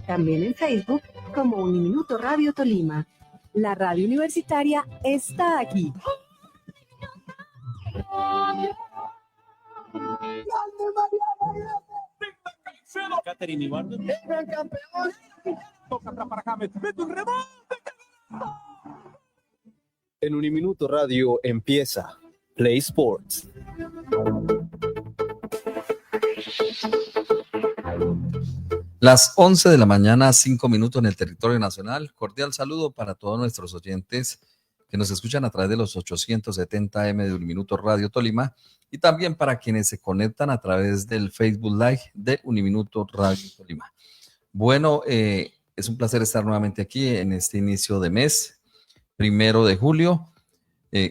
También en Facebook como Uniminuto Radio Tolima. La radio universitaria está aquí. Catherine Ibardo. ¡El campeón! Toca atrás para acá, mete un rebote. En Uniminuto Radio empieza Play Sports. Las 11 de la mañana, 5 minutos en el territorio nacional. Cordial saludo para todos nuestros oyentes que nos escuchan a través de los 870M de Uniminuto Radio Tolima y también para quienes se conectan a través del Facebook Live de Uniminuto Radio Tolima. Bueno, es un placer estar nuevamente aquí en este inicio de mes, 1 de julio.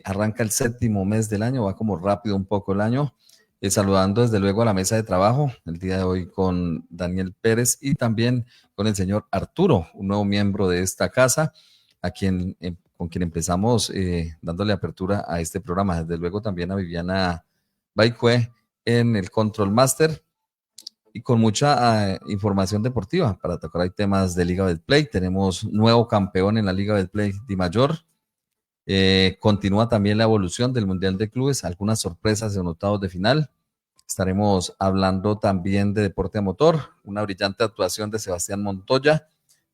Arranca el 7º mes del año, va como rápido un poco el año. Saludando desde luego a la mesa de trabajo, el día de hoy con Daniel Pérez y también con el señor Arturo, un nuevo miembro de esta casa, con quien empezamos dándole apertura a este programa. Desde luego también a Viviana Baicue en el Control Master y con mucha información deportiva para tocar. Hay temas de Liga Betplay, tenemos nuevo campeón en la Liga Betplay Di Mayor. Continúa también la evolución del Mundial de Clubes, algunas sorpresas en octavos de final. Estaremos hablando también de deporte a motor, una brillante actuación de Sebastián Montoya.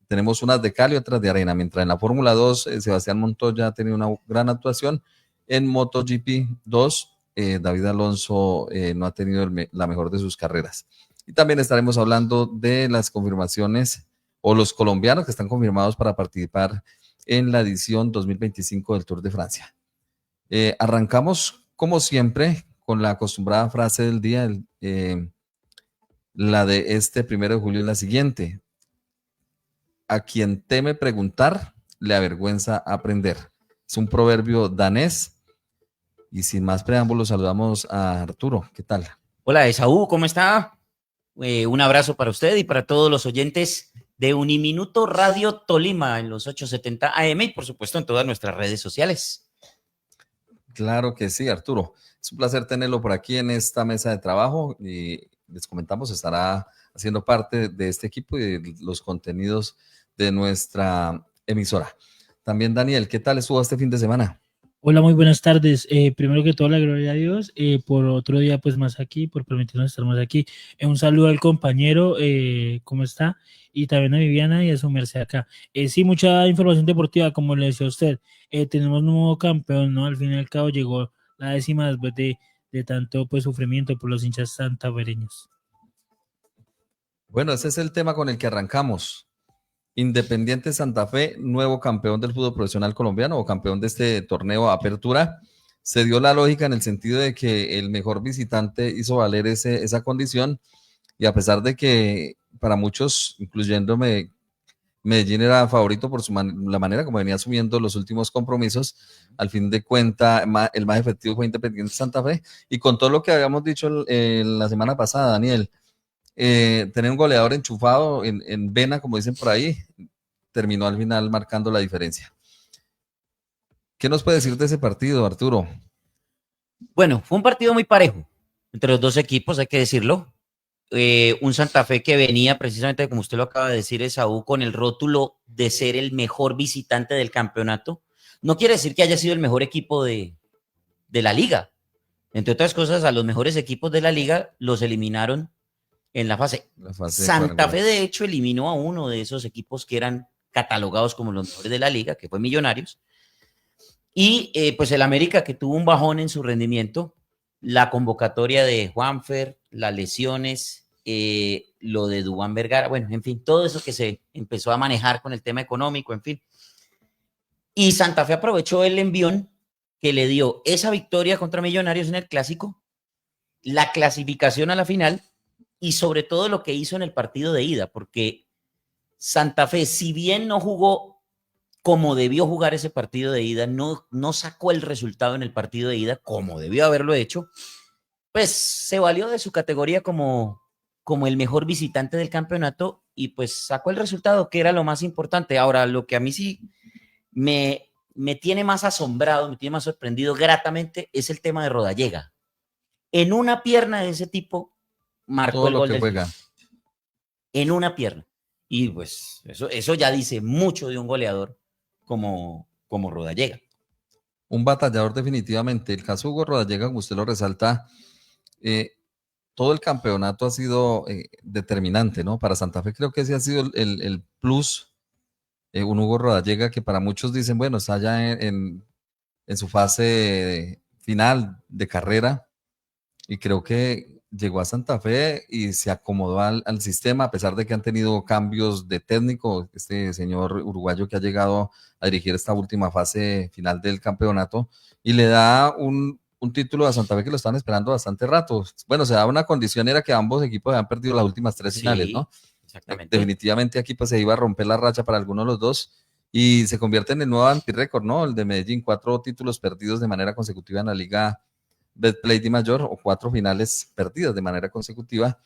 Tenemos unas de cal y otras de arena, mientras en la Fórmula 2 Sebastián Montoya ha tenido una gran actuación. En MotoGP 2 David Alonso no ha tenido la mejor de sus carreras. Y también estaremos hablando de las confirmaciones o los colombianos que están confirmados para participar en la edición 2025 del Tour de Francia. Arrancamos, como siempre, con la acostumbrada frase del día, la de este 1 de julio es la siguiente: a quien teme preguntar, le avergüenza aprender. Es un proverbio danés. Y sin más preámbulos, saludamos a Arturo. ¿Qué tal? Hola, Esaú, ¿cómo está? Un abrazo para usted y para todos los oyentes de Uniminuto Radio Tolima en los 870 AM y por supuesto en todas nuestras redes sociales. Claro que sí, Arturo. Es un placer tenerlo por aquí en esta mesa de trabajo y les comentamos, estará haciendo parte de este equipo y de los contenidos de nuestra emisora. También Daniel, ¿qué tal estuvo este fin de semana? Hola, muy buenas tardes. Primero que todo, la gloria a Dios por otro día pues más aquí, por permitirnos estar más aquí. Un saludo al compañero, ¿cómo está? Y también a Viviana y a su merced acá. Sí, mucha información deportiva, como le decía a usted. Tenemos un nuevo campeón, ¿no? Al fin y al cabo llegó la 10ª después de tanto pues sufrimiento por los hinchas santafereños. Bueno, ese es el tema con el que arrancamos. Independiente Santa Fe, nuevo campeón del fútbol profesional colombiano o campeón de este torneo Apertura. Se dio la lógica en el sentido de que el mejor visitante hizo valer esa condición y a pesar de que para muchos, incluyéndome, Medellín era favorito por la manera como venía asumiendo los últimos compromisos, al fin de cuentas el más efectivo fue Independiente Santa Fe y con todo lo que habíamos dicho la semana pasada, Daniel, tener un goleador enchufado en vena, como dicen por ahí, terminó al final marcando la diferencia. ¿Qué nos puede decir de ese partido, Arturo? Bueno, fue un partido muy parejo entre los dos equipos, hay que decirlo. Un Santa Fe que venía precisamente, como usted lo acaba de decir, Esaú, con el rótulo de ser el mejor visitante del campeonato. No quiere decir que haya sido el mejor equipo de la liga. Entre otras cosas, a los mejores equipos de la liga los eliminaron en la fase. Santa Fe, de hecho, eliminó a uno de esos equipos que eran catalogados como los mejores de la liga, que fue Millonarios. Y pues el América, que tuvo un bajón en su rendimiento, la convocatoria de Juanfer, las lesiones, lo de Duván Vergara, bueno, en fin, todo eso que se empezó a manejar con el tema económico, en fin. Y Santa Fe aprovechó el envión que le dio esa victoria contra Millonarios en el Clásico, la clasificación a la final, y sobre todo lo que hizo en el partido de ida, porque Santa Fe, si bien no jugó como debió jugar ese partido de ida, no sacó el resultado en el partido de ida como debió haberlo hecho, pues se valió de su categoría como el mejor visitante del campeonato y pues sacó el resultado, que era lo más importante. Ahora, lo que a mí sí me tiene más asombrado, me tiene más sorprendido gratamente, es el tema de Rodallega. En una pierna de ese tipo marcó el gol del juega. En una pierna. Y pues eso ya dice mucho de un goleador como Rodallega. Un batallador definitivamente. El caso de Hugo Rodallega, como usted lo resalta, todo el campeonato ha sido determinante, ¿no? Para Santa Fe creo que ese ha sido el plus, un Hugo Rodallega que para muchos dicen, bueno, está ya en su fase final de carrera, y creo que llegó a Santa Fe y se acomodó al sistema, a pesar de que han tenido cambios de técnico, este señor uruguayo que ha llegado a dirigir esta última fase final del campeonato, y le da un título a Santa Fe que lo están esperando bastante rato. Bueno, se da una condición, era que ambos equipos habían perdido las últimas 3 finales, ¿no? Exactamente. Definitivamente aquí pues se iba a romper la racha para alguno de los dos, y se convierte en el nuevo antirécord, ¿no? El de Medellín, 4 títulos perdidos de manera consecutiva en la Liga Betplay de Mayor, o 4 finales perdidas de manera consecutiva,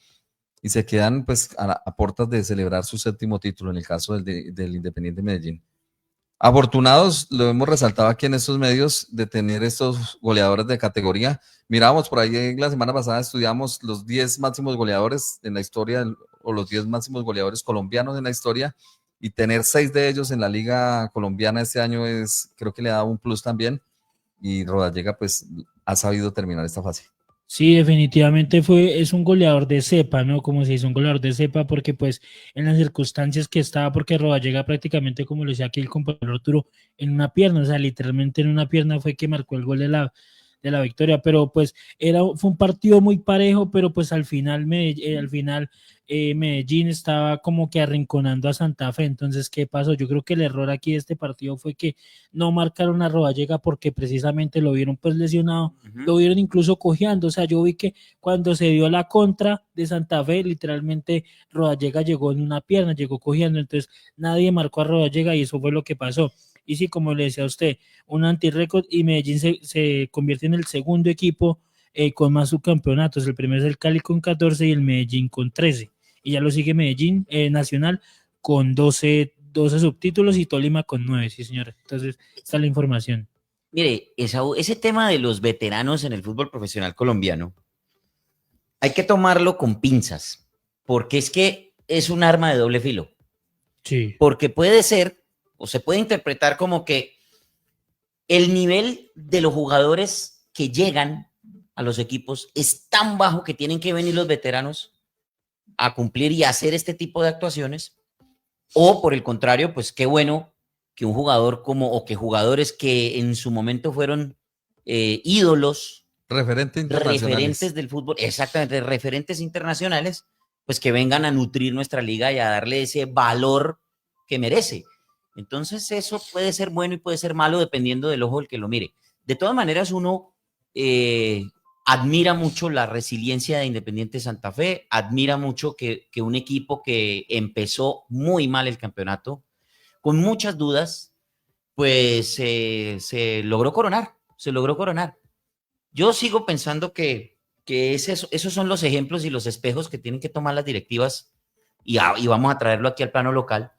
y se quedan pues a puertas de celebrar su 7º título en el caso del Independiente Medellín. Afortunados, lo hemos resaltado aquí en estos medios, de tener estos goleadores de categoría. Mirábamos por ahí la semana pasada, estudiamos los 10 máximos goleadores en la historia, o los 10 máximos goleadores colombianos en la historia, y tener 6 de ellos en la Liga Colombiana este año creo que le da un plus también, y Rodallega pues ha sabido terminar esta fase. Sí, definitivamente es un goleador de cepa, ¿no? Como se dice, un goleador de cepa, porque pues en las circunstancias que estaba, porque Rodallega prácticamente, como lo decía aquí el compañero Arturo, en una pierna, o sea, literalmente en una pierna fue que marcó el gol de la victoria, pero pues fue un partido muy parejo, pero pues al final Medellín estaba como que arrinconando a Santa Fe. Entonces, ¿qué pasó? Yo creo que el error aquí de este partido fue que no marcaron a Rodallega, porque precisamente lo vieron pues lesionado, lo vieron incluso cojeando. O sea, yo vi que cuando se dio la contra de Santa Fe, literalmente Rodallega llegó en una pierna, llegó cojeando, entonces nadie marcó a Rodallega y eso fue lo que pasó. Y sí, como le decía a usted, un antirécord, y Medellín se convierte en el segundo equipo con más subcampeonatos. El primero es el Cali con 14 y el Medellín con 13. Y ya lo sigue Medellín Nacional con 12 subtítulos, y Tolima con 9, sí señora. Entonces, está la información. Mire, ese tema de los veteranos en el fútbol profesional colombiano, hay que tomarlo con pinzas, porque es que es un arma de doble filo. Sí. Porque puede ser, o se puede interpretar como que el nivel de los jugadores que llegan a los equipos es tan bajo que tienen que venir los veteranos a cumplir y hacer este tipo de actuaciones, o por el contrario, pues qué bueno que un jugador o que jugadores que en su momento fueron ídolos, referentes del fútbol, exactamente, referentes internacionales, pues que vengan a nutrir nuestra liga y a darle ese valor que merece. Entonces eso puede ser bueno y puede ser malo dependiendo del ojo del que lo mire. De todas maneras, uno admira mucho la resiliencia de Independiente Santa Fe, admira mucho que un equipo que empezó muy mal el campeonato, con muchas dudas, pues se logró coronar, Yo sigo pensando que esos son los ejemplos y los espejos que tienen que tomar las directivas, y vamos a traerlo aquí al plano local,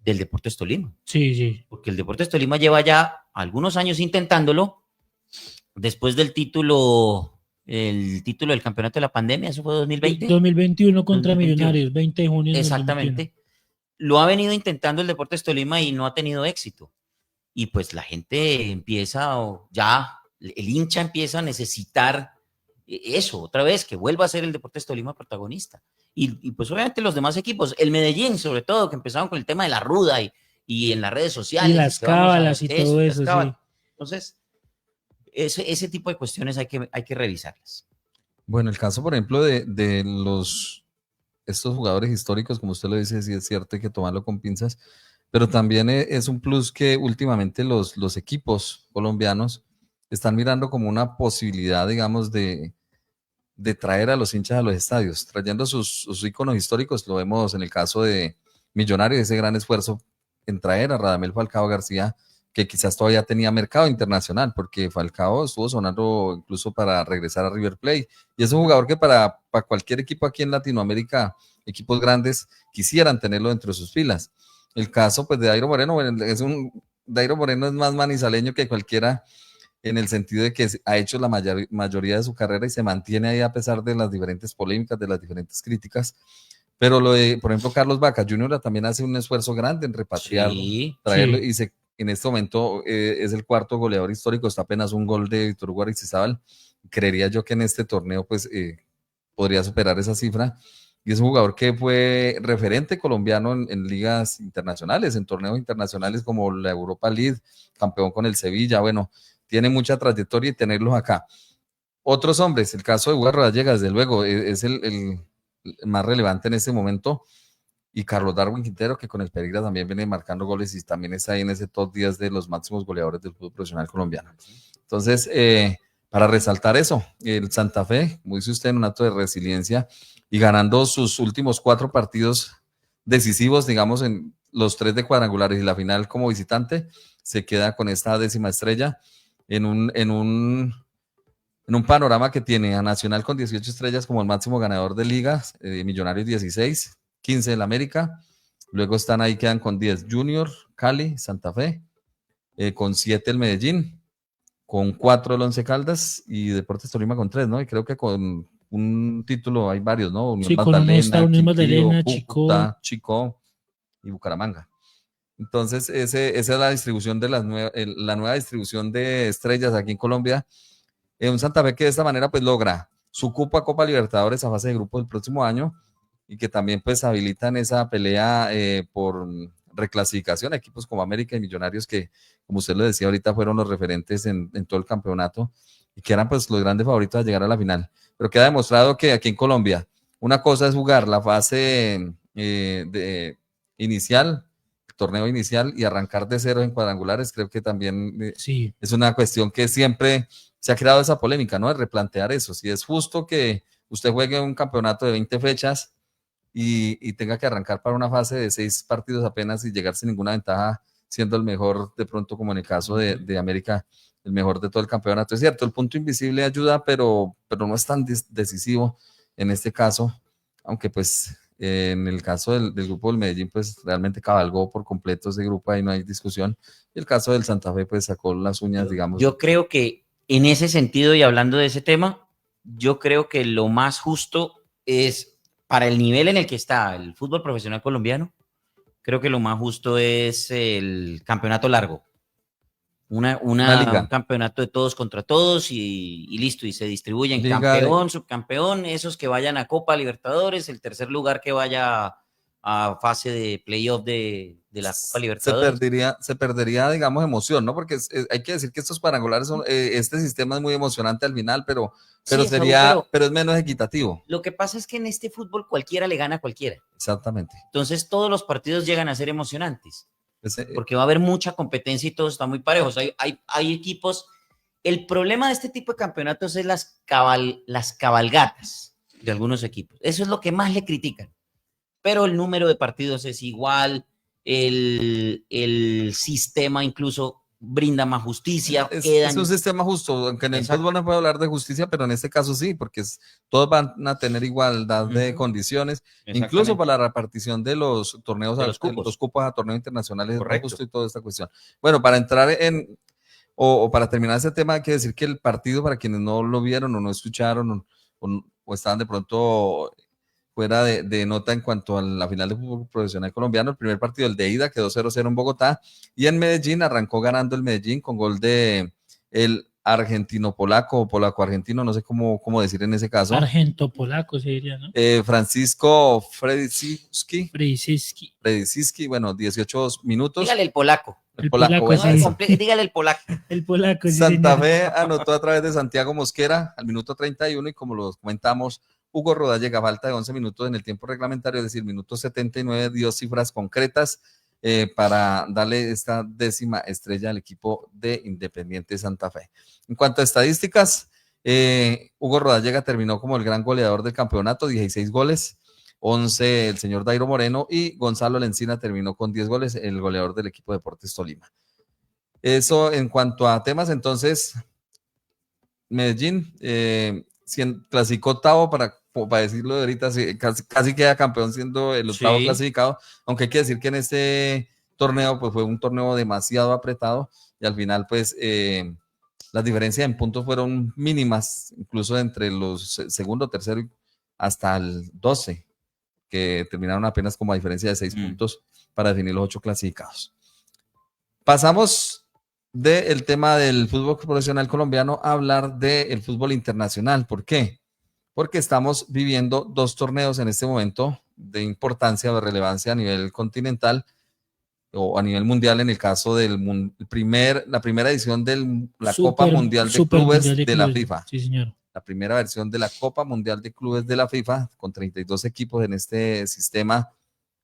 del Deportes Tolima. Sí. Porque el Deportes Tolima lleva ya algunos años intentándolo, después del título del campeonato de la pandemia, eso fue 2020. 2021 contra 2021. Millonarios, 20 de junio. Exactamente. 2021. Lo ha venido intentando el Deportes Tolima y no ha tenido éxito. Y pues la gente el hincha empieza a necesitar eso, otra vez, que vuelva a ser el Deportes Tolima protagonista. Y pues obviamente los demás equipos, el Medellín sobre todo, que empezaron con el tema de la ruda y en las redes sociales. Y las cábalas y todo eso, sí. Entonces, ese tipo de cuestiones hay que revisarlas. Bueno, el caso, por ejemplo, de estos jugadores históricos, como usted lo dice, sí es cierto, hay que tomarlo con pinzas, pero también es un plus que últimamente los equipos colombianos están mirando como una posibilidad, digamos, de traer a los hinchas a los estadios, trayendo sus íconos históricos. Lo vemos en el caso de Millonarios, ese gran esfuerzo en traer a Radamel Falcao García, que quizás todavía tenía mercado internacional, porque Falcao estuvo sonando incluso para regresar a River Plate, y es un jugador que para cualquier equipo aquí en Latinoamérica, equipos grandes, quisieran tenerlo dentro de sus filas. El caso pues de Dairo Moreno, Dairo Moreno es más manizaleño que cualquiera, en el sentido de que ha hecho la mayoría de su carrera y se mantiene ahí a pesar de las diferentes polémicas, de las diferentes críticas, Pero lo de, por ejemplo, Carlos Vaca Jr. también hace un esfuerzo grande en repatriarlo, Sí. traerlo, Sí. y en este momento es el cuarto goleador histórico, está apenas un gol de Víctor Hugo Aristizábal. Creería yo que en este torneo pues podría superar esa cifra. Y es un jugador que fue referente colombiano en ligas internacionales, en torneos internacionales como la Europa League, campeón con el Sevilla. Bueno, tiene mucha trayectoria y tenerlos acá. Otros hombres, el caso de Hugo Rodallega, desde luego, es el más relevante en este momento. Y Carlos Darwin Quintero, que con el Pereira también viene marcando goles y también está ahí en ese top 10 de los máximos goleadores del fútbol profesional colombiano. Entonces, para resaltar eso, el Santa Fe, como dice usted, en un acto de resiliencia y ganando sus últimos 4 partidos decisivos, digamos, en los 3 de cuadrangulares y la final como visitante, se queda con esta 10ª estrella en un panorama que tiene a Nacional con 18 estrellas como el máximo ganador de ligas, Millonarios 16, 15 del América, luego están ahí, quedan con 10 Junior, Cali, Santa Fe, con 7 el Medellín, con 4 el Once Caldas y Deportes Tolima con 3, ¿no? Y creo que con un título hay varios, ¿no? Unión Sí, con uno está Magdalena, Unión Quindío, Magdalena, Chico. Cúcuta, Chico y Bucaramanga. Entonces, esa es la distribución de la nueva distribución de estrellas aquí en Colombia. Un Santa Fe que de esta manera pues logra su cupo a Copa Libertadores a fase de grupos del próximo año y que también pues habilitan esa pelea por reclasificación a equipos como América y Millonarios que, como usted lo decía ahorita, fueron los referentes en todo el campeonato y que eran pues los grandes favoritos a llegar a la final. Pero queda demostrado que aquí en Colombia una cosa es jugar la fase inicial, el torneo inicial y arrancar de cero en cuadrangulares. Creo que también Sí. es una cuestión que siempre se ha creado esa polémica, ¿no? De replantear eso. Si es justo que usted juegue un campeonato de 20 fechas y tenga que arrancar para una fase de 6 partidos apenas y llegar sin ninguna ventaja, siendo el mejor, de pronto, como en el caso de América, el mejor de todo el campeonato. Es cierto, el punto invisible ayuda, pero no es tan decisivo en este caso, aunque pues en el caso del grupo del Medellín, pues realmente cabalgó por completo ese grupo, ahí no hay discusión. Y el caso del Santa Fe, pues sacó las uñas, digamos. Yo creo que en ese sentido y hablando de ese tema, yo creo que lo más justo es, para el nivel en el que está el fútbol profesional colombiano, creo que lo más justo es el campeonato largo. Una liga. Un campeonato de todos contra todos y listo, y se distribuyen Liga campeón, subcampeón, esos que vayan a Copa Libertadores, el tercer lugar que vaya a fase de playoff de la Copa Libertadores. Se perdería, digamos, emoción, ¿no? Porque hay que decir que estos cuadrangulares son, este sistema es muy emocionante al final, pero Sí, pero es menos equitativo. Lo que pasa es que en este fútbol cualquiera le gana a cualquiera. Exactamente. Entonces todos los partidos llegan a ser emocionantes, Ese, porque va a haber mucha competencia y todos están muy parejos. Hay equipos. El problema de este tipo de campeonatos es las cabalgatas de algunos equipos. Eso es lo que más le critican. Pero el número de partidos es igual, el sistema incluso brinda más justicia. es un sistema justo, aunque en el fútbol no puedo hablar de justicia, pero en este caso sí, porque todos van a tener igualdad de condiciones, incluso para la repartición de los torneos, de los cupos a torneos internacionales. Correcto. Justo y toda esta cuestión. Bueno, para entrar o para terminar ese tema, hay que decir que el partido, para quienes no lo vieron o no escucharon o estaban de pronto fuera de nota en cuanto a la final de fútbol profesional colombiano, el primer partido, el de ida, quedó 0-0 en Bogotá, y en Medellín arrancó ganando el Medellín con gol de el argentino-polaco o polaco-argentino, no sé cómo decir en ese caso. Argento-polaco se diría, ¿no? Francisco Frediciski, bueno, 18 minutos. Dígale el polaco. El polaco, bueno, dígale el polaco. El polaco. Sí, Santa Fe anotó a través de Santiago Mosquera al minuto 31 y como lo comentamos, Hugo Rodallega, falta de 11 minutos en el tiempo reglamentario, es decir, minuto 79, dio cifras concretas para darle esta 10ª estrella al equipo de Independiente Santa Fe. En cuanto a estadísticas, Hugo Rodallega terminó como el gran goleador del campeonato, 16 goles, 11 el señor Dairo Moreno y Gonzalo Lencina terminó con 10 goles, el goleador del equipo de Deportes Tolima. Eso en cuanto a temas, entonces, Medellín clasificó octavo para decirlo de ahorita, casi queda campeón siendo el octavo clasificado, aunque hay que decir que en este torneo pues fue un torneo demasiado apretado y al final pues las diferencias en puntos fueron mínimas, incluso entre los segundo, tercero hasta el 12. que terminaron apenas como a diferencia de 6 puntos para definir los 8 clasificados. Pasamos del tema del fútbol profesional colombiano a hablar del fútbol internacional. ¿Por qué? Porque estamos viviendo 2 torneos en este momento de importancia o de relevancia a nivel continental o a nivel mundial, en el caso de la primera edición de la Copa Mundial de Clubes de la FIFA. Sí, señor. La primera versión de la Copa Mundial de Clubes de la FIFA, con 32 equipos en este sistema,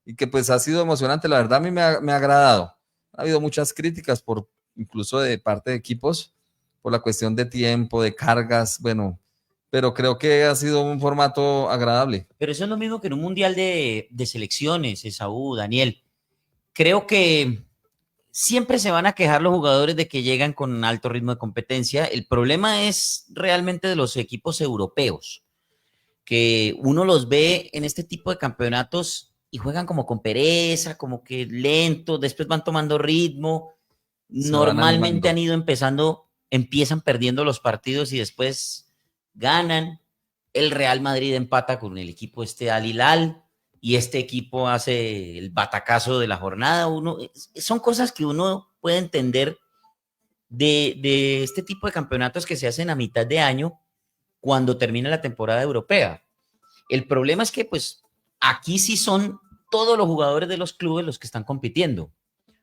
y que pues ha sido emocionante. La verdad a mí me ha agradado. Ha habido muchas críticas, incluso de parte de equipos, por la cuestión de tiempo, de cargas, bueno, pero creo que ha sido un formato agradable. Pero eso es lo mismo que en un mundial de selecciones, Esaú, Daniel. Creo que siempre se van a quejar los jugadores de que llegan con alto ritmo de competencia. El problema es realmente de los equipos europeos, que uno los ve en este tipo de campeonatos y juegan como con pereza, como que lento, después van tomando ritmo. Normalmente han ido empiezan perdiendo los partidos y después ganan. El Real Madrid empata con el equipo Al Hilal y este equipo hace el batacazo de la jornada. Son cosas que uno puede entender de este tipo de campeonatos que se hacen a mitad de año cuando termina la temporada europea. El problema es que pues aquí sí son todos los jugadores de los clubes los que están compitiendo,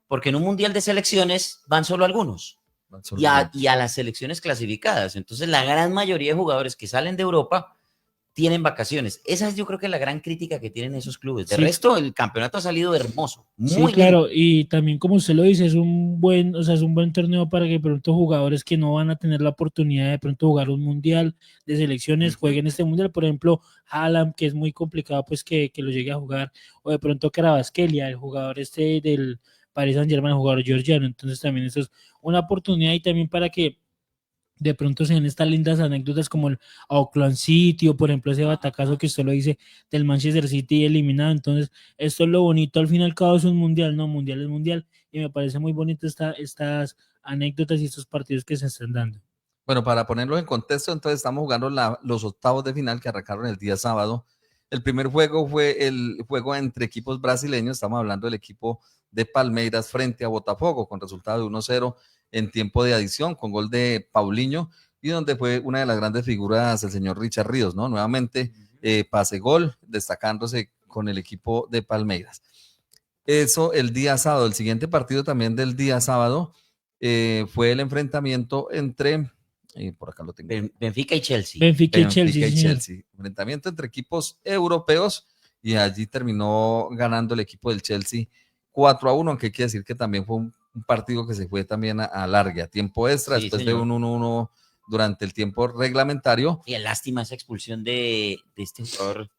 porque en un mundial de selecciones van solo algunos y a las selecciones clasificadas. Entonces la gran mayoría de jugadores que salen de Europa tienen vacaciones. Esa es, yo creo que la gran crítica que tienen esos clubes. De resto, el campeonato ha salido hermoso. Muy claro, bien. y también como usted lo dice, es un buen torneo para que de pronto jugadores que no van a tener la oportunidad de pronto jugar un mundial de selecciones jueguen este mundial. Por ejemplo, Haaland, que es muy complicado pues que lo llegue a jugar, o de pronto Kvaratskhelia, el jugador del Paris Saint-Germain, el jugador georgiano. Entonces también eso es una oportunidad, y también para que de pronto se ven estas lindas anécdotas como el Auckland City, o por ejemplo ese batacazo que usted lo dice del Manchester City eliminado. Entonces esto es lo bonito, al fin y al cabo es un mundial, no, mundial es mundial, y me parece muy bonito estas anécdotas y estos partidos que se están dando. Bueno, para ponerlo en contexto, entonces estamos jugando los octavos de final que arrancaron el día sábado. El primer juego fue el juego entre equipos brasileños. Estamos hablando del equipo de Palmeiras frente a Botafogo, con resultado de 1-0 en tiempo de adición, con gol de Paulinho, y donde fue una de las grandes figuras el señor Richard Ríos, ¿no? Nuevamente pase gol, destacándose con el equipo de Palmeiras. Eso el día sábado. El siguiente partido también del día sábado fue el enfrentamiento entre por acá lo tengo. Benfica y Chelsea. Benfica y Chelsea. Enfrentamiento entre equipos europeos, y allí terminó ganando el equipo del Chelsea 4-1, aunque hay que decir que también fue un partido que se fue también a largue, a tiempo extra, después de un 1-1 durante el tiempo reglamentario. Y lástima esa expulsión de este jugador.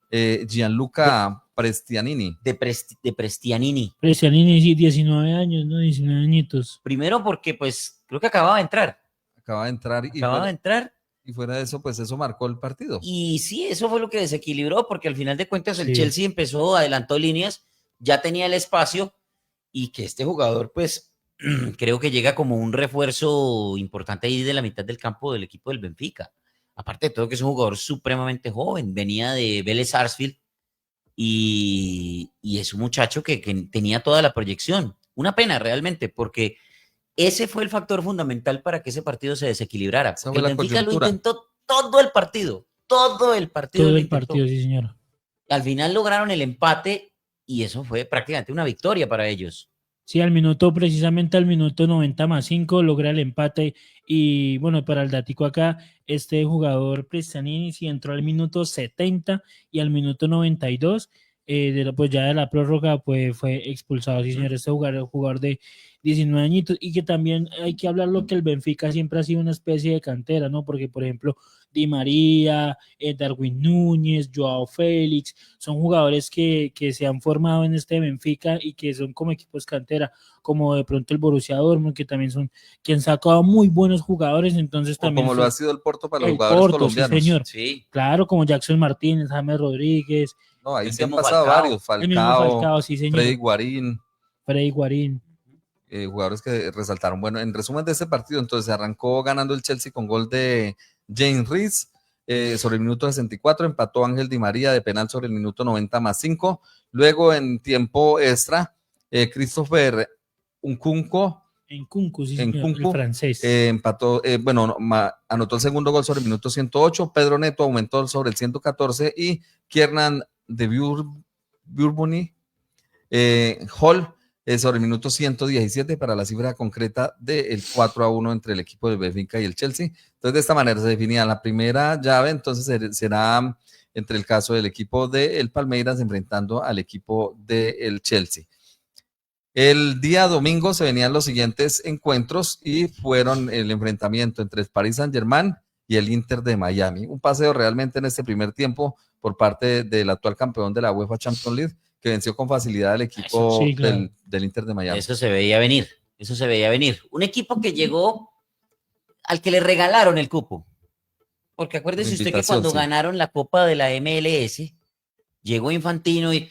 Gianluca Prestianini. De Prestianini. Prestianini, sí, 19 años, ¿no? 19 añitos. Primero porque, pues, creo que acababa de entrar. Y fuera de eso, pues eso marcó el partido. Y sí, eso fue lo que desequilibró, porque al final de cuentas el Chelsea adelantó líneas, ya tenía el espacio, y que este jugador, pues, creo que llega como un refuerzo importante ahí de la mitad del campo del equipo del Benfica. Aparte de todo, que es un jugador supremamente joven, venía de Vélez Sarsfield, y es un muchacho que tenía toda la proyección. Una pena realmente, porque ese fue el factor fundamental para que ese partido se desequilibrara. El Benfica lo intentó todo el partido. Todo el partido, sí, señor. Al final lograron el empate, y eso fue prácticamente una victoria para ellos. Sí, precisamente al minuto 90+5 logra el empate. Y bueno, para el datico acá, este jugador Prestianini sí entró al minuto 70, y al minuto 92, pues ya de la prórroga, pues fue expulsado. Sí, señor, este jugador de 19 añitos, y que también hay que hablarlo, que el Benfica siempre ha sido una especie de cantera, ¿no? Porque, por ejemplo, Di María, Darwin Núñez, Joao Félix, son jugadores que se han formado en este Benfica y que son como equipos cantera, como de pronto el Borussia Dortmund, que también que han sacado muy buenos jugadores. Entonces también como lo ha sido el Porto para los jugadores colombianos. Sí, señor. Sí. Claro, como Jackson Martínez, James Rodríguez. No, ahí se han pasado varios. Falcao, sí, señor. Freddy Guarín. Jugadores que resaltaron. Bueno, en resumen de este partido, entonces arrancó ganando el Chelsea con gol de James Rees. sobre el minuto 64, empató Ángel Di María de penal sobre el minuto 90 más 5. Luego en tiempo extra, Christopher Nkunku, Sí, señor, el francés. empató, anotó el segundo gol sobre el minuto 108. Pedro Neto aumentó sobre el 114 y Kiernan de Bourboni Hall sobre el minuto 117 para la cifra concreta del 4-1 entre el equipo del Benfica y el Chelsea. Entonces, de esta manera se definía la primera llave, entonces será entre el caso del equipo del Palmeiras enfrentando al equipo del Chelsea. El día domingo se venían los siguientes encuentros y fueron el enfrentamiento entre el Paris Saint-Germain y el Inter de Miami. Un paseo realmente en este primer tiempo por parte del actual campeón de la UEFA Champions League, que venció con facilidad al equipo del Inter de Miami. Eso se veía venir. Un equipo que llegó al que le regalaron el cupo. Porque acuérdese usted que cuando ganaron la Copa de la MLS, llegó Infantino y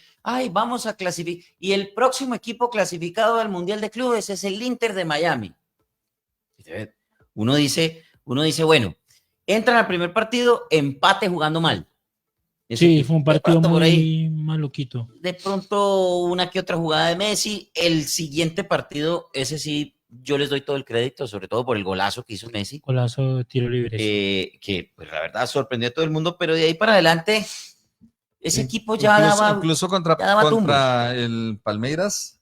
vamos a clasificar. Y el próximo equipo clasificado al Mundial de Clubes es el Inter de Miami. Uno dice, bueno, entran al primer partido, empate jugando mal. Sí, fue un partido muy maluquito. De pronto, una que otra jugada de Messi. El siguiente partido, ese sí, yo les doy todo el crédito, sobre todo por el golazo que hizo Messi. Golazo de tiro libre. Que, pues, la verdad, sorprendió a todo el mundo, pero de ahí para adelante, ese equipo ya daba. Incluso contra el Palmeiras,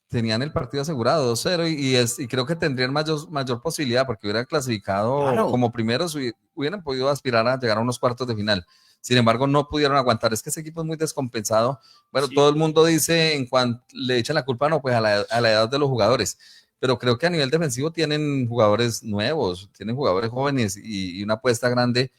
tenían el partido asegurado 2-0 y creo que tendrían mayor posibilidad porque hubieran clasificado como primeros, hubieran podido aspirar a llegar a unos cuartos de final. Sin embargo, no pudieron aguantar. Es que ese equipo es muy descompensado. Bueno, sí. Todo el mundo dice, en cuanto le echan la culpa, no, pues a la edad de los jugadores. Pero creo que a nivel defensivo tienen jugadores nuevos, tienen jugadores jóvenes y una apuesta grande,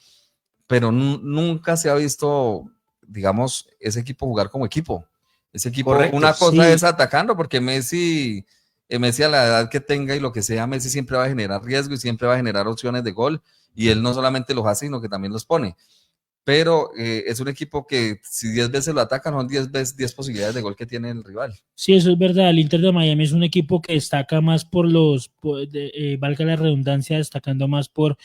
pero nunca se ha visto, digamos, ese equipo jugar como equipo. Ese equipo, correcto, una cosa es atacando, porque Messi a la edad que tenga y lo que sea, Messi siempre va a generar riesgo y siempre va a generar opciones de gol, y él no solamente los hace, sino que también los pone. Pero es un equipo que si 10 veces lo atacan, son 10 posibilidades de gol que tiene el rival. Sí, eso es verdad. El Inter de Miami es un equipo que destaca más valga la redundancia, destacando más por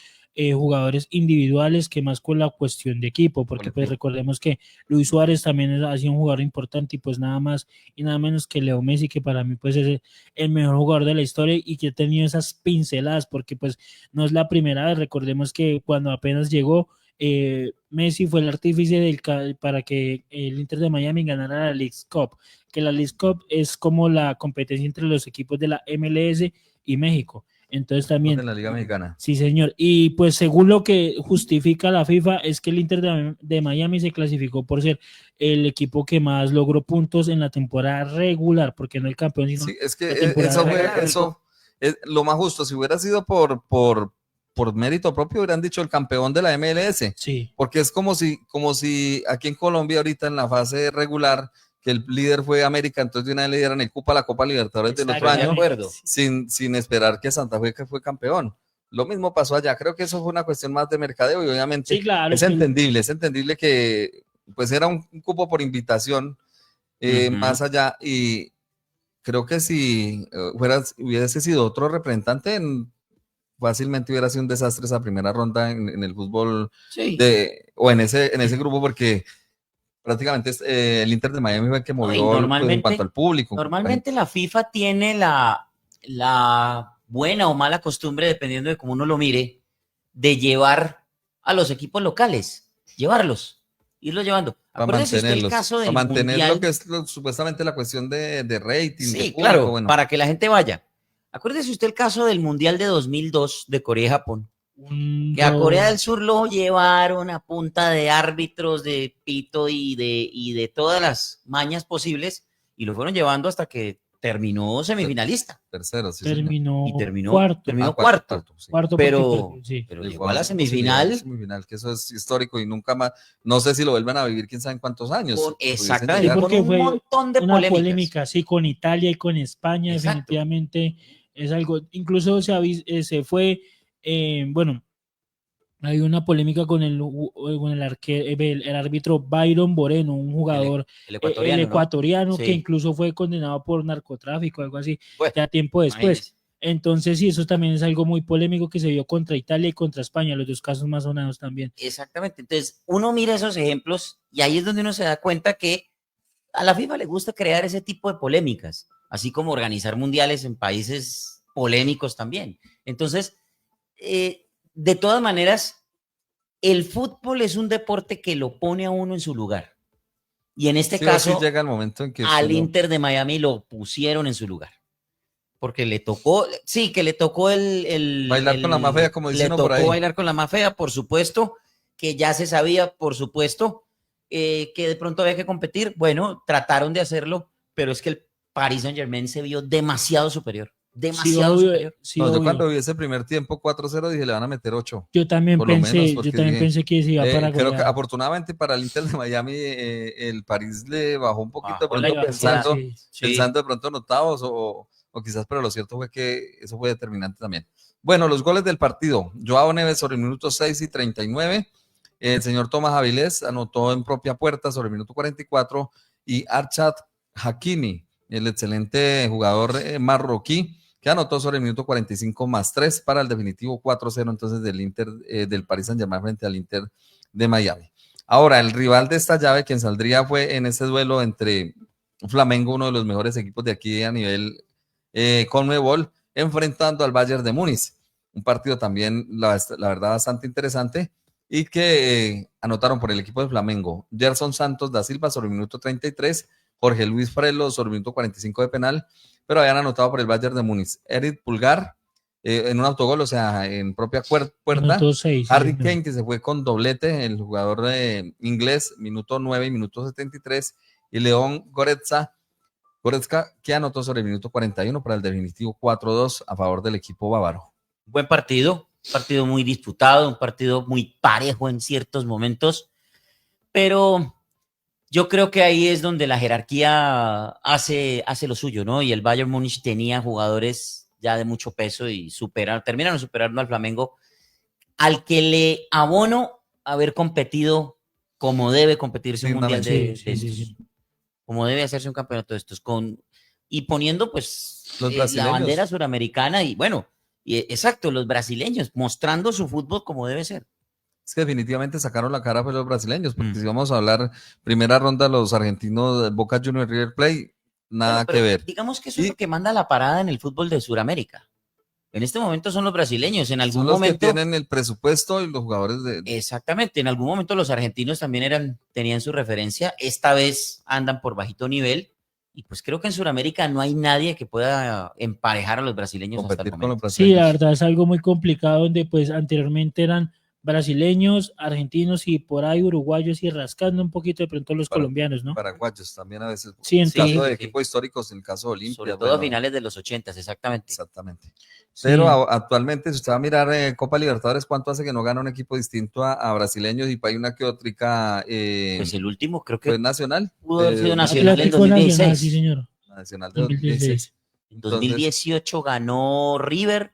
jugadores individuales que más con la cuestión de equipo, porque pues recordemos que Luis Suárez también ha sido un jugador importante y pues nada más y nada menos que Leo Messi, que para mí pues es el mejor jugador de la historia y que ha tenido esas pinceladas, porque pues no es la primera vez. Recordemos que cuando apenas llegó Messi fue el artífice para que el Inter de Miami ganara la Leagues Cup, que la Leagues Cup es como la competencia entre los equipos de la MLS y México. Entonces también en la Liga Mexicana. Sí, señor. Y pues según lo que justifica la FIFA es que el Inter de Miami se clasificó por ser el equipo que más logró puntos en la temporada regular, porque no el campeón, sino sí, es que eso es lo más justo. Si hubiera sido por mérito propio, hubieran dicho el campeón de la MLS. Sí. Porque es como si aquí en Colombia ahorita en la fase regular, que el líder fue América, entonces de una vez le dieran el cupo a la Copa Libertadores del otro año, sin esperar que Santa Fe que fue campeón. Lo mismo pasó allá. Creo que eso fue una cuestión más de mercadeo y obviamente sí, claro, es entendible que pues era un cupo por invitación más allá, y creo que si hubiese sido otro representante, fácilmente hubiera sido un desastre esa primera ronda en el fútbol o en ese grupo, porque prácticamente el Inter de Miami fue el que movió en cuanto al público. Normalmente la FIFA tiene la buena o mala costumbre, dependiendo de cómo uno lo mire, de llevar a los equipos locales, irlos llevando. Acuérdese usted el caso del mantener mundial, lo que es supuestamente la cuestión de rating. Sí, de público, claro, bueno, para que la gente vaya. Acuérdese usted el caso del Mundial de 2002 de Corea y Japón. Que a Corea del Sur lo llevaron a punta de árbitros, de pito y de todas las mañas posibles, y lo fueron llevando hasta que terminó semifinalista. Tercero, sí. Terminó cuarto. Sí. Pero llegó a la semifinal. Que eso es histórico y nunca más, no sé si lo vuelven a vivir quién sabe en cuántos años. Exactamente, porque con un montón de polémica, sí, con Italia y con España. Exacto. Definitivamente es algo, incluso se fue, bueno, hay una polémica con el árbitro Byron Moreno, un jugador el ecuatoriano, ¿no? Que incluso fue condenado por narcotráfico, algo así, ya tiempo después. Entonces, sí, eso también es algo muy polémico que se vio contra Italia y contra España, los dos casos más sonados también. Exactamente. Entonces, uno mira esos ejemplos y ahí es donde uno se da cuenta que a la FIFA le gusta crear ese tipo de polémicas, así como organizar mundiales en países polémicos también. Entonces, de todas maneras, el fútbol es un deporte que lo pone a uno en su lugar. Y en este caso, sí llega el momento en que al Inter de Miami lo pusieron en su lugar. Porque le tocó, sí, que le tocó bailar con la más fea, como dicen por ahí. Le tocó bailar con la más fea, por supuesto, que ya se sabía, por supuesto, que de pronto había que competir. Bueno, trataron de hacerlo, pero es que el Paris Saint-Germain se vio demasiado superior. Demasiado superior. Sí, yo cuando vi ese primer tiempo 4-0 dije, le van a meter 8. Yo también pensé que se iba para creo que afortunadamente para el Inter de Miami el París le bajó un poquito, pensando de pronto en octavos o quizás, pero lo cierto fue que eso fue determinante también. Bueno, los goles del partido. Joao Neves sobre el minuto 6 y 39. El señor Tomás Avilés anotó en propia puerta sobre el minuto 44 y Arshad Hakimi, el excelente jugador marroquí, que anotó sobre el minuto 45 más 3 para el definitivo 4-0 entonces del Inter, del Paris Saint-Germain frente al Inter de Miami. Ahora, el rival de esta llave, quien saldría fue en ese duelo entre Flamengo, uno de los mejores equipos de aquí a nivel CONMEBOL, enfrentando al Bayern de Múnich. Un partido también, la verdad, bastante interesante y que anotaron por el equipo de Flamengo Gerson Santos da Silva sobre el minuto 33, Jorge Luis Frelo sobre el minuto 45 de penal, pero habían anotado por el Bayern de Múnich Eric Pulgar en un autogol, o sea, en propia puerta. 6, Harry Kane, que se fue con doblete, el jugador inglés, minuto 9 y minuto 73, y León Goretzka, que anotó sobre el minuto 41 para el definitivo 4-2 a favor del equipo bávaro. Buen partido, un partido muy disputado, un partido muy parejo en ciertos momentos, pero yo creo que ahí es donde la jerarquía hace lo suyo, ¿no? Y el Bayern Múnich tenía jugadores ya de mucho peso y terminaron superando al Flamengo, al que le abono haber competido como debe competirse un mundial de estos, como debe hacerse un campeonato de estos, y poniendo pues la bandera suramericana y bueno, exacto, los brasileños, mostrando su fútbol como debe ser. Es que definitivamente sacaron la cara pues los brasileños, porque si vamos a hablar primera ronda, los argentinos de Boca Juniors, River Plate, nada que ver. Digamos que eso es lo que manda la parada en el fútbol de Sudamérica. En este momento son los brasileños, en algún momento los que tienen el presupuesto y los jugadores Exactamente, en algún momento los argentinos también tenían su referencia, esta vez andan por bajito nivel, y pues creo que en Sudamérica no hay nadie que pueda emparejar a los brasileños hasta el momento. Sí, la verdad es algo muy complicado, donde pues anteriormente eran brasileños, argentinos y por ahí uruguayos y rascando un poquito de pronto los colombianos, ¿no? Paraguayos también a veces. Sí, en caso de equipos históricos, en el caso de Olimpia. Sobre todo a finales de los 80, exactamente. Exactamente. Pero actualmente, si usted va a mirar Copa Libertadores, ¿cuánto hace que no gana un equipo distinto a brasileños? Y hay una que otra. Pues el último creo que fue Nacional. Pudo haber sido Nacional en 2016. Nacional, sí, señor. Nacional de 2016. En 2018 ganó River.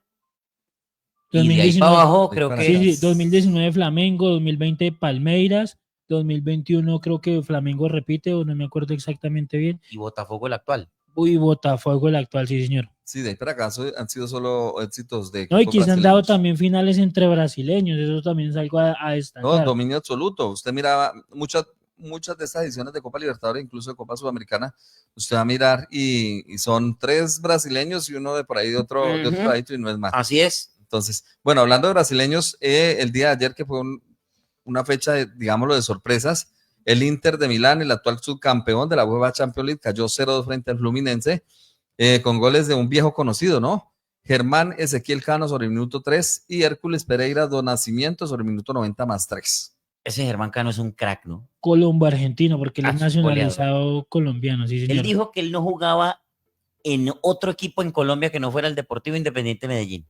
2019, y de ahí para abajo creo que... Sí, 2019 Flamengo, 2020 Palmeiras, 2021 creo que Flamengo repite, o no me acuerdo exactamente bien. Y Botafogo el actual. Uy, Botafogo el actual, sí, señor. Sí, de ahí para acá han sido solo éxitos de... No, y que se han dado también finales entre brasileños, eso también es algo a destacar. No, dominio absoluto. Usted miraba muchas de estas ediciones de Copa Libertadores, incluso de Copa Sudamericana, usted va a mirar y son 3 brasileños y uno de por ahí de otro país y no es más. Así es. Entonces, bueno, hablando de brasileños, el día de ayer que fue una fecha, digámoslo, de sorpresas, el Inter de Milán, el actual subcampeón de la UEFA Champions League, cayó 0-2 frente al Fluminense, con goles de un viejo conocido, ¿no? Germán Ezequiel Cano sobre el minuto 3 y Hércules Pereira do Nascimento sobre el minuto 90 más 3. Ese Germán Cano es un crack, ¿no? Colombo argentino, porque él es nacionalizado colombiano, sí, señor. Él dijo que él no jugaba en otro equipo en Colombia que no fuera el Deportivo Independiente Medellín.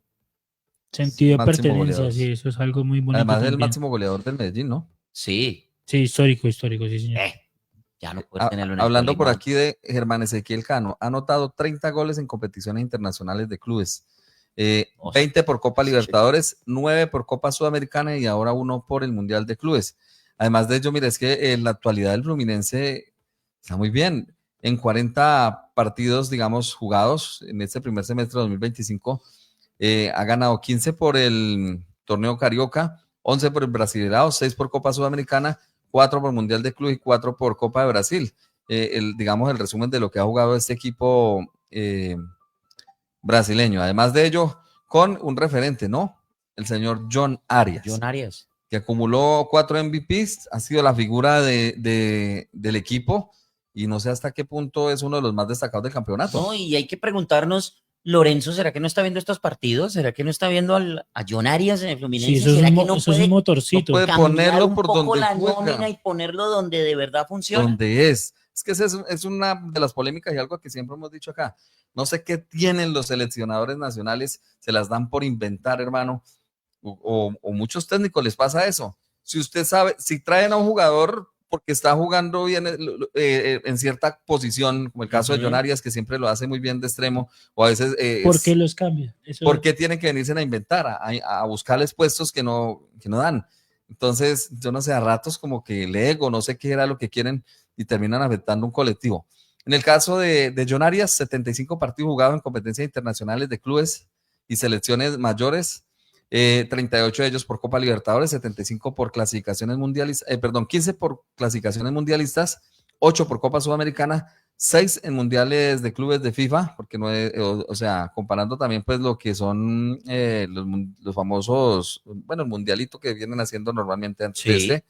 Sentido de pertenencia, sí, eso es algo muy bonito. Además del máximo goleador del Medellín, ¿no? Sí. Sí, histórico, sí, señor. Ya no puedes tenerlo en el Hablando por aquí de Germán Ezequiel Cano, ha anotado 30 goles en competiciones internacionales de clubes. 20 por Copa Libertadores, 9 por Copa Sudamericana y ahora 1 por el Mundial de Clubes. Además de ello, mire, es que en la actualidad el Fluminense está muy bien. en 40 partidos, digamos, jugados en este primer semestre de 2025. Ha ganado 15 por el torneo Carioca, 11 por el Brasileirao, 6 por Copa Sudamericana, 4 por Mundial de Club y 4 por Copa de Brasil. Digamos, el resumen de lo que ha jugado este equipo brasileño. Además de ello, con un referente, ¿no? El señor John Arias. John Arias. Que acumuló 4 MVPs, ha sido la figura del equipo y no sé hasta qué punto es uno de los más destacados del campeonato. No, y hay que preguntarnos, Lorenzo, ¿será que no está viendo estos partidos? ¿Será que no está viendo a John Arias en el Fluminense? Sí, eso ¿Será es, que no eso es puede un motorcito. no puede cambiar ponerlo un por poco donde la juega? nómina y ponerlo donde de verdad funciona? Donde es. Es que es una de las polémicas y algo que siempre hemos dicho acá. No sé qué tienen los seleccionadores nacionales, se las dan por inventar, hermano, o muchos técnicos les pasa eso. Si usted sabe, si traen a un jugador porque está jugando bien en cierta posición, como el caso de John Arias, que siempre lo hace muy bien de extremo, o a veces... ¿Por qué los cambia? ¿Por qué tienen que venirse a inventar, a buscarles puestos que no dan? Entonces, yo no sé, a ratos como que el ego, no sé qué era lo que quieren y terminan afectando un colectivo. En el caso de John Arias, 75 partidos jugados en competencias internacionales de clubes y selecciones mayores, 38 de ellos por Copa Libertadores, 75 por clasificaciones mundialistas, 15 por clasificaciones mundialistas, 8 por Copa Sudamericana, 6 en mundiales de clubes de FIFA, porque no es, o sea, comparando también pues lo que son los famosos, bueno, el mundialito que vienen haciendo normalmente antes de este.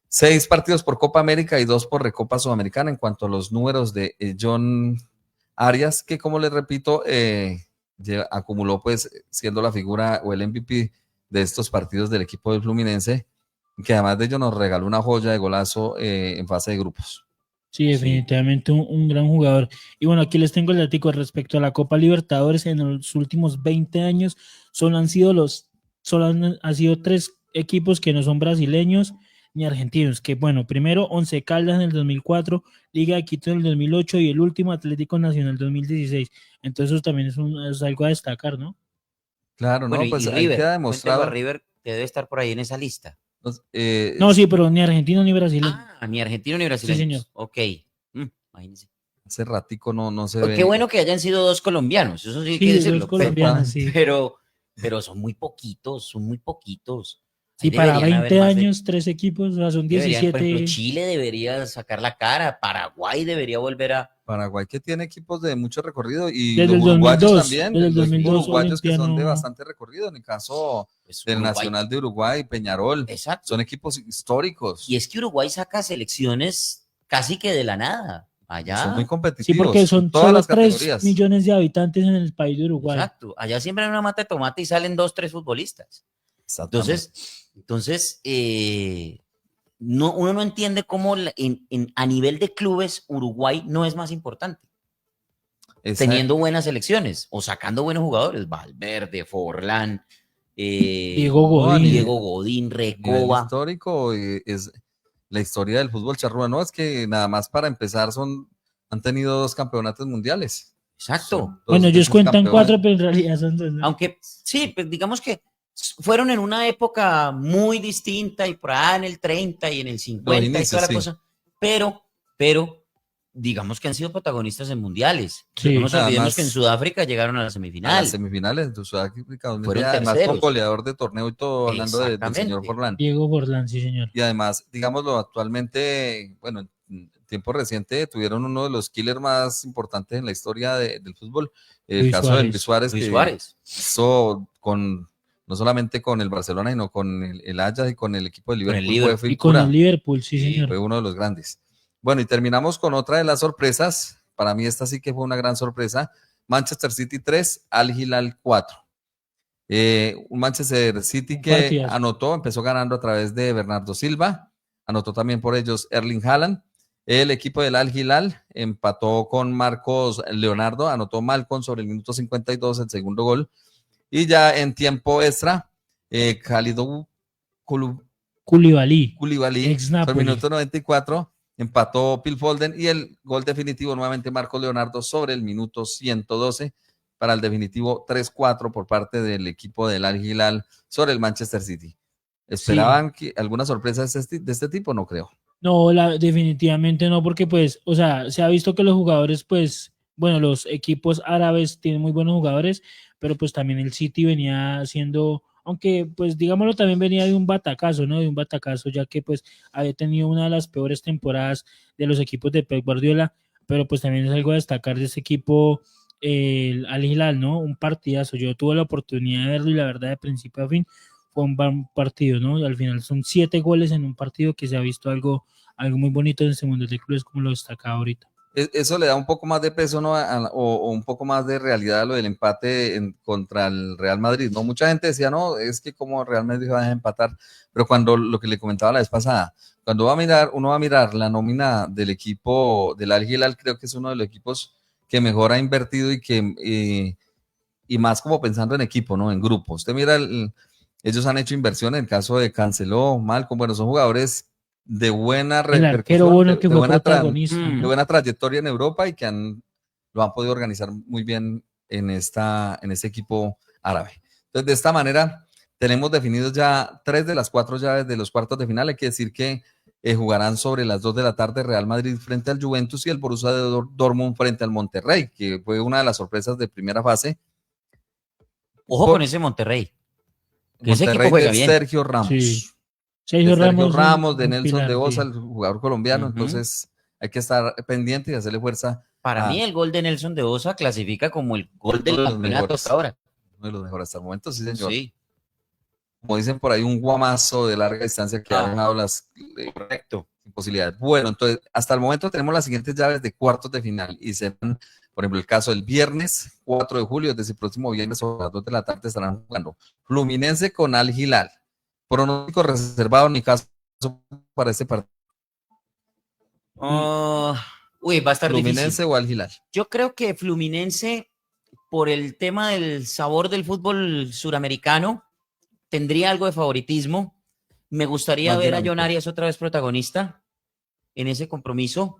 6 partidos por Copa América y 2 por Recopa Sudamericana. En cuanto a los números de John Arias, que como les repito, acumuló pues siendo la figura o el MVP de estos partidos del equipo del Fluminense, que además de ello nos regaló una joya de golazo en fase de grupos. Sí, definitivamente un gran jugador. Y bueno, aquí les tengo el dato respecto a la Copa Libertadores. En los últimos 20 años han sido 3 equipos que no son brasileños ni argentinos, que bueno, primero Once Caldas en el 2004, Liga de Quito en el 2008 y el último Atlético Nacional en el 2016. Entonces eso también es algo a destacar, ¿no? Claro, bueno, no, pues y ahí River, queda demostrado. River que debe estar por ahí en esa lista. No, sí, pero ni argentino ni brasileño. Ni argentino ni brasileño. Sí, señor. Ok, imagínense. Hace ratico no se Pues ve. qué bueno que hayan sido 2 colombianos, eso sí hay que decirlo. 2 colombianos, sí. Pero son muy poquitos, Sí, para 20 años, 3 equipos, o sea, son 17. Por ejemplo, Chile debería sacar la cara, Paraguay debería volver a... Paraguay, que tiene equipos de mucho recorrido, y desde los el uruguayos 2002, también, desde el los 2002 uruguayos que son de Olimpiano. bastante recorrido, en el caso Pues, del Uruguay. Nacional de Uruguay, Peñarol, Exacto. son equipos históricos. Y es que Uruguay saca selecciones casi que de la nada, allá. Son muy Sí, competitivos. porque son todas solo las 3 categorías. millones de habitantes en el país de Uruguay. Exacto, allá siembran una mata de tomate y salen 2, 3 futbolistas. Entonces uno no entiende cómo a nivel de clubes Uruguay no es más importante. Teniendo buenas selecciones o sacando buenos jugadores, Valverde, Forlán, Diego Godín, Recoba. Histórico es la historia del fútbol charrúa, no es que nada más para empezar han tenido 2 campeonatos mundiales. Exacto. Bueno, ellos cuentan campeones. 4, pero en realidad son 2, ¿no? Aunque sí, pues digamos que fueron en una época muy distinta y por ahí en el 30 y en el 50 inicios, y toda la sí. cosa, pero digamos que han sido protagonistas en mundiales. Sí. No nos olvidemos Además, que en Sudáfrica llegaron a la A semifinal. las semifinales de Sudáfrica, donde Fueron además terceros. con goleador de torneo y todo, hablando del señor Exactamente. Forlán. Diego Forlán, sí, señor. Y además, digámoslo, actualmente, bueno, en tiempo reciente tuvieron uno de los killers más importantes en la historia del fútbol, el Luis caso Suárez. de Luis Suárez, Luis que Suárez. hizo no solamente con el Barcelona, sino con el Ajax y con el equipo de Liverpool. el Liverpool. Y con el Liverpool, sí, Y señor. fue uno de los grandes. Bueno, y terminamos con otra de las sorpresas. Para mí esta sí que fue una gran sorpresa. Manchester City 3, Al Hilal 4. Un Manchester City que partidazo. empezó ganando a través de Bernardo Silva, anotó también por ellos Erling Haaland. El equipo del Al Hilal empató con Marcos Leonardo, anotó Malcolm sobre el minuto 52 el segundo gol. Y ya en tiempo extra, Kalidou Koulibaly, Koulibaly, ex sobre el Napoli. minuto 94, empató Phil Foden y el gol definitivo nuevamente Marcos Leonardo sobre el minuto 112 para el definitivo 3-4 por parte del equipo del Al Hilal sobre el Manchester City. ¿Esperaban alguna sorpresa de este tipo? No creo. No, definitivamente no, porque pues, o sea, se ha visto que los jugadores, pues, bueno, los equipos árabes tienen muy buenos jugadores, pero pues también el City venía siendo, aunque pues digámoslo, también venía de un batacazo, ¿no? De un batacazo, ya que pues había tenido una de las peores temporadas de los equipos de Pep Guardiola, pero pues también es algo a destacar de ese equipo, el Al Hilal, ¿no? Un partidazo. Yo tuve la oportunidad de verlo y la verdad, de principio a fin, fue un buen partido, ¿no? Y al final son 7 goles en un partido que se ha visto algo muy bonito en este Mundial de Clubes, como lo destacaba ahorita. Eso le da un poco más de peso, ¿no? O un poco más de realidad a lo del empate contra el Real Madrid, ¿no? Mucha gente decía, no, es que como Real Madrid va a empatar, pero cuando lo que le comentaba la vez pasada, cuando uno va a mirar la nómina del equipo del Al Hilal, creo que es uno de los equipos que mejor ha invertido y más como pensando en equipo, ¿no? En grupo. Usted mira, ellos han hecho inversión en el caso de Cancelo, Malcom, bueno, son jugadores de buena El arquero repercusión, bueno que fue protagonista, Mm. de ¿no? buena trayectoria en Europa y que lo han podido organizar muy bien en este equipo árabe. Entonces, de esta manera, tenemos definidos ya 3 de las 4 llaves de los cuartos de final. Hay que decir que jugarán sobre las 2 de la tarde Real Madrid frente al Juventus y el Borussia de Dortmund frente al Monterrey, que fue una de las sorpresas de primera fase. Ojo con ese Monterrey, que ese equipo Monterrey juega de bien. Sergio Ramos. Sí. De Sergio Sergio Ramos, Ramos, de un Nelson pilar, de Osa, sí. el jugador colombiano. Ujú. Entonces hay que estar pendiente y hacerle fuerza Para a mí el gol de Nelson de Osa clasifica como el gol del uno de los campeonato mejores. hasta ahora. Uno de los mejores hasta el momento, sí, señor. Sí, Como dicen por ahí, un guamazo de larga distancia que ha dejado las correcto. posibilidades. Bueno, entonces, hasta el momento tenemos las siguientes llaves de cuartos de final y serán, por ejemplo, el caso del viernes 4 de julio, desde el próximo viernes a las 2 de la tarde estarán jugando Fluminense con Al Hilal. Pronóstico reservado en mi caso para este partido. Uy, va a estar Fluminense difícil. o Al Hilal. Yo creo que Fluminense, por el tema del sabor del fútbol suramericano, tendría algo de favoritismo. Me gustaría Más ver a dinámico. John Arias otra vez protagonista en ese compromiso.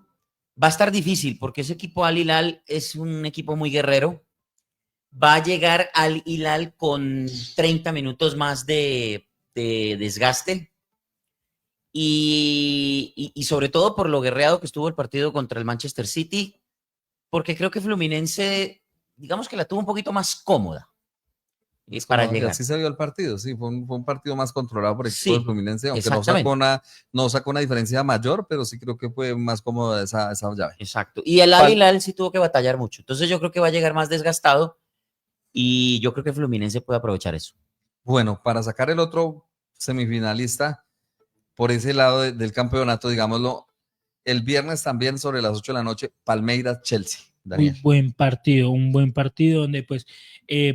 Va a estar difícil porque ese equipo Al Hilal es un equipo muy guerrero. Va a llegar Al Hilal con 30 minutos más de desgaste. Y sobre todo por lo guerreado que estuvo el partido contra el Manchester City, porque creo que Fluminense, digamos que la tuvo un poquito más cómoda para llegar. Así se vio el partido, sí, fue un partido más controlado por el equipo Sí, de Fluminense, aunque exactamente. no sacó una diferencia mayor, pero sí creo que fue más cómoda esa llave. Exacto. Y el Al Hilal sí tuvo que batallar mucho. Entonces yo creo que va a llegar más desgastado y yo creo que Fluminense puede aprovechar eso. Bueno, para sacar el otro semifinalista por ese lado del campeonato, digámoslo, el viernes también sobre las 8 de la noche, Palmeiras-Chelsea. Daniel. Un buen partido donde pues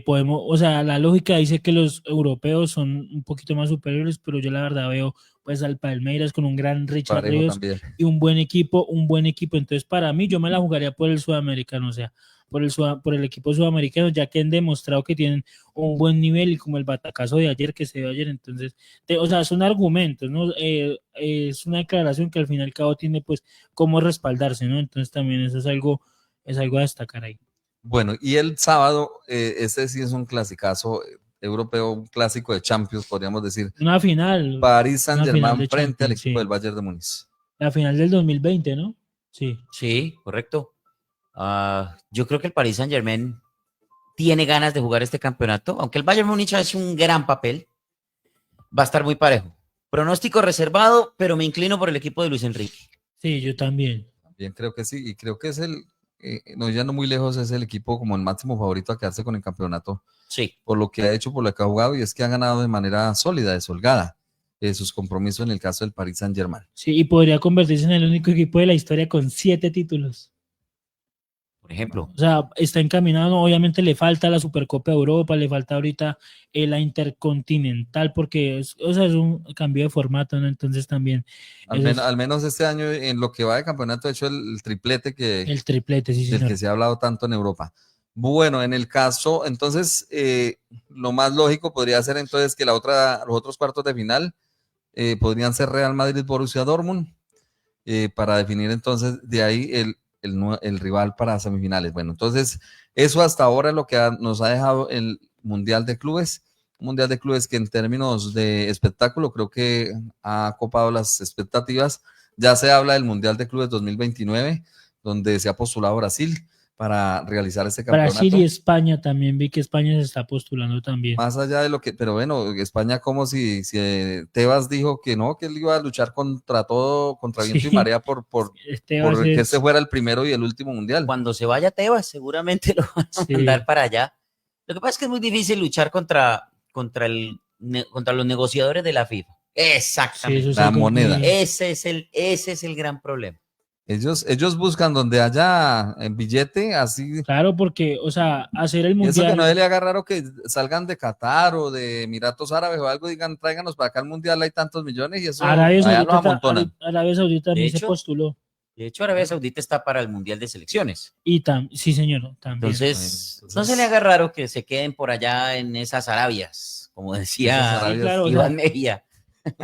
podemos, o sea, la lógica dice que los europeos son un poquito más superiores, pero yo la verdad veo pues al Palmeiras con un gran Richard Parejo Ríos también. y un buen equipo, entonces para mí yo me la jugaría por el sudamericano, o sea, por el equipo sudamericano, ya que han demostrado que tienen un buen nivel y como el batacazo de ayer que se dio ayer, entonces, o sea, son argumentos, ¿no? Es una declaración que al fin y al cabo tiene pues cómo respaldarse, ¿no? Entonces también eso es algo a destacar ahí. Bueno, y el sábado, este sí es un clasicazo europeo, un clásico de Champions, podríamos decir. Una final. París Saint-Germain frente al Champions, equipo sí. del Bayern de Múnich. La final del 2020, ¿no? Sí. Sí, correcto. Yo creo que el Paris Saint-Germain tiene ganas de jugar este campeonato, aunque el Bayern Múnich ha hecho un gran papel, va a estar muy parejo. Pronóstico reservado, pero me inclino por el equipo de Luis Enrique. Sí, yo también. También creo que sí, y creo que es no yendo muy lejos, es el equipo como el máximo favorito a quedarse con el campeonato. Sí. Por lo que ha hecho, por lo que ha jugado, y es que ha ganado de manera sólida, desholgada, sus compromisos en el caso del Paris Saint-Germain. Sí, y podría convertirse en el único equipo de la historia con 7 títulos. Por ejemplo. O sea, está encaminado, obviamente le falta la Supercopa de Europa, le falta ahorita la Intercontinental, porque es un cambio de formato, ¿no? Entonces también... Al menos este año, en lo que va de campeonato, ha hecho el triplete el triplete, sí, del señor. que se ha hablado tanto en Europa. Bueno, en el caso, entonces, lo más lógico podría ser entonces que los otros cuartos de final podrían ser Real Madrid-Borussia Dortmund, para definir entonces de ahí el rival para semifinales. Bueno, entonces eso hasta ahora es lo que nos ha dejado el Mundial de Clubes, un Mundial de Clubes que en términos de espectáculo creo que ha copado las expectativas Ya se habla del Mundial de Clubes 2029, donde se ha postulado Brasil para realizar este campeonato. Brasil y España también, vi que España se está postulando también. Más allá de lo que, pero bueno, España como si Tebas dijo que no, que él iba a luchar contra todo, contra viento y marea por que este fuera el primero y el último mundial. Cuando se vaya Tebas, seguramente lo van a mandar para allá. Lo que pasa es que es muy difícil luchar contra los negociadores de la FIFA. Exactamente. La moneda. Ese es el gran problema. Ellos buscan donde haya billete, así. Claro, porque, o sea, hacer el mundial. Eso que no le haga raro que salgan de Qatar o de Emiratos Árabes o algo, digan, tráiganos para acá al mundial, hay tantos millones y eso Arabia allá lo amontonan. Arabia Saudita también se postuló. De hecho, Arabia Saudita está para el mundial de selecciones. Sí, señor, también. Entonces, no se le haga raro que se queden por allá en esas Arabias, como decía Iván Mejía.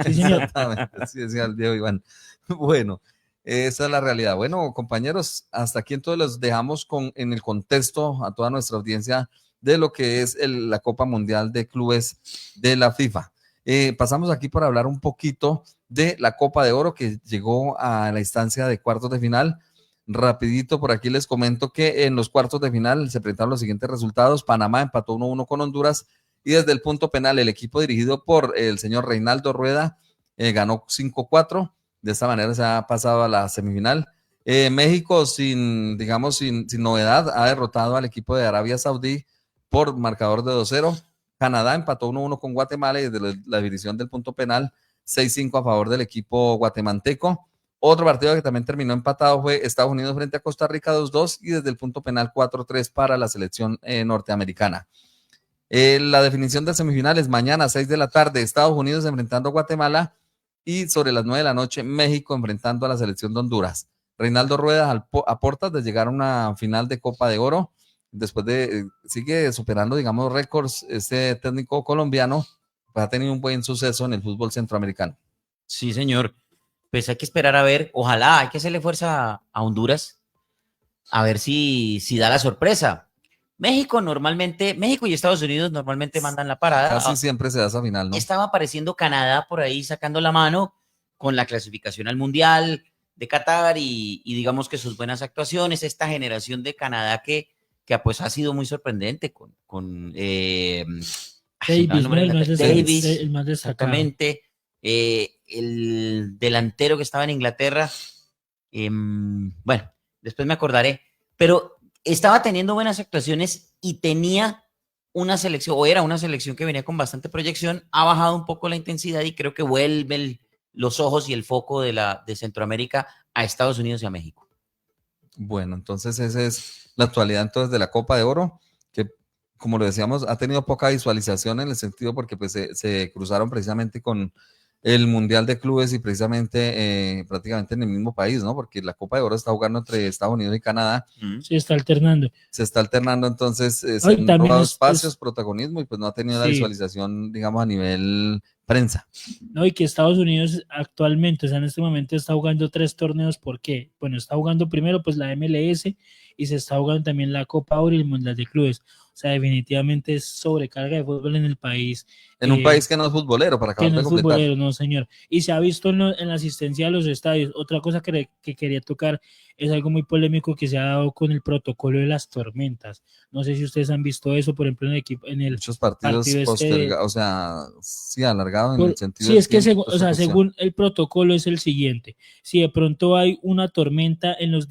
Sí, señor. Exactamente, sí decía el Diego Iván. Bueno. Esa es la realidad. Bueno, compañeros, hasta aquí entonces los dejamos en el contexto a toda nuestra audiencia de lo que es la Copa Mundial de Clubes de la FIFA. Pasamos aquí para hablar un poquito de la Copa de Oro que llegó a la instancia de cuartos de final. Rapidito, por aquí les comento que en los cuartos de final se presentaron los siguientes resultados. Panamá empató 1-1 con Honduras y desde el punto penal el equipo dirigido por el señor Reinaldo Rueda ganó 5-4. De esta manera se ha pasado a la semifinal. México, sin novedad, ha derrotado al equipo de Arabia Saudí por marcador de 2-0. Canadá empató 1-1 con Guatemala y desde la división del punto penal 6-5 a favor del equipo guatemalteco. Otro partido que también terminó empatado fue Estados Unidos frente a Costa Rica 2-2 y desde el punto penal 4-3 para la selección norteamericana. La definición de semifinales mañana a 6 de la tarde, Estados Unidos enfrentando a Guatemala. Y sobre las 9 de la noche, México enfrentando a la selección de Honduras. Reinaldo Rueda a puertas de llegar a una final de Copa de Oro. Después sigue superando, digamos, récords. Este técnico colombiano ha tenido un buen suceso en el fútbol centroamericano. Sí, señor. Pues hay que esperar a ver. Ojalá, hay que hacerle fuerza a Honduras. A ver si da la sorpresa. México y Estados Unidos normalmente mandan la parada. Casi siempre se da esa final, ¿no? Estaba apareciendo Canadá por ahí sacando la mano con la clasificación al Mundial de Qatar y digamos que sus buenas actuaciones, esta generación de Canadá que pues ha sido muy sorprendente con Davis, el más exactamente, el delantero que estaba en Inglaterra, bueno, después me acordaré, pero estaba teniendo buenas actuaciones y tenía una selección, o era una selección que venía con bastante proyección, ha bajado un poco la intensidad y creo que vuelve los ojos y el foco de Centroamérica a Estados Unidos y a México. Bueno, entonces esa es la actualidad entonces de la Copa de Oro, que como lo decíamos, ha tenido poca visualización en el sentido porque pues se cruzaron precisamente con el Mundial de Clubes y precisamente prácticamente en el mismo país, ¿no? Porque la Copa de Oro está jugando entre Estados Unidos y Canadá. Se está alternando. Entonces se han robado espacios, protagonismo y pues no ha tenido la visualización, digamos, a nivel prensa. No, y que Estados Unidos actualmente, o sea, en este momento está jugando 3 torneos. ¿Por qué? Bueno, está jugando primero pues la MLS y se está jugando también la Copa Oro y el Mundial de Clubes. O sea, definitivamente es sobrecarga de fútbol en el país. En un país que no es futbolero, para acabar de completar. Que no es futbolero, no, señor. Y se ha visto en la asistencia a los estadios. Otra cosa que quería tocar es algo muy polémico que se ha dado con el protocolo de las tormentas. No sé si ustedes han visto eso, por ejemplo, muchos partidos postergados, o sea, sí, alargados en el sentido. Sí, es que según el protocolo es el siguiente. Si de pronto hay una tormenta en los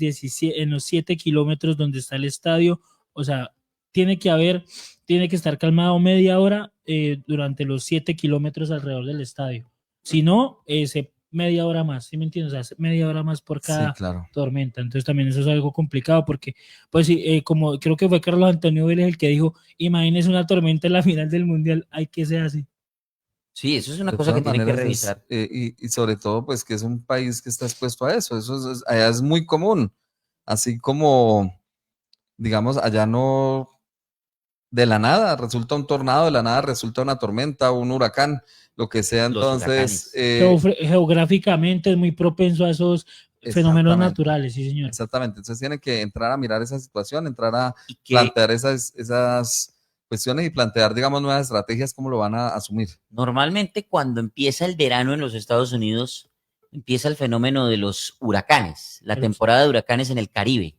7 kilómetros donde está el estadio, o sea, tiene que estar calmado media hora durante los 7 kilómetros alrededor del estadio. Si no, media hora más, ¿sí me entiendes? O sea, media hora más por cada tormenta. Entonces también eso es algo complicado porque, pues sí, como creo que fue Carlos Antonio Vélez el que dijo, imagínese una tormenta en la final del Mundial, hay que ser así. Sí, eso es una cosa que tiene que revisar. Y sobre todo, pues que es un país que está expuesto a eso. Allá es muy común. Así como, digamos, allá no... De la nada resulta un tornado, de la nada resulta una tormenta, un huracán, lo que sea. Entonces, geográficamente es muy propenso a esos fenómenos naturales, sí, señor. Exactamente, entonces tienen que entrar a mirar esa situación, entrar a plantear esas cuestiones y plantear, digamos, nuevas estrategias, cómo lo van a asumir. Normalmente cuando empieza el verano en los Estados Unidos, empieza el fenómeno de los huracanes, la Claro. temporada de huracanes en el Caribe.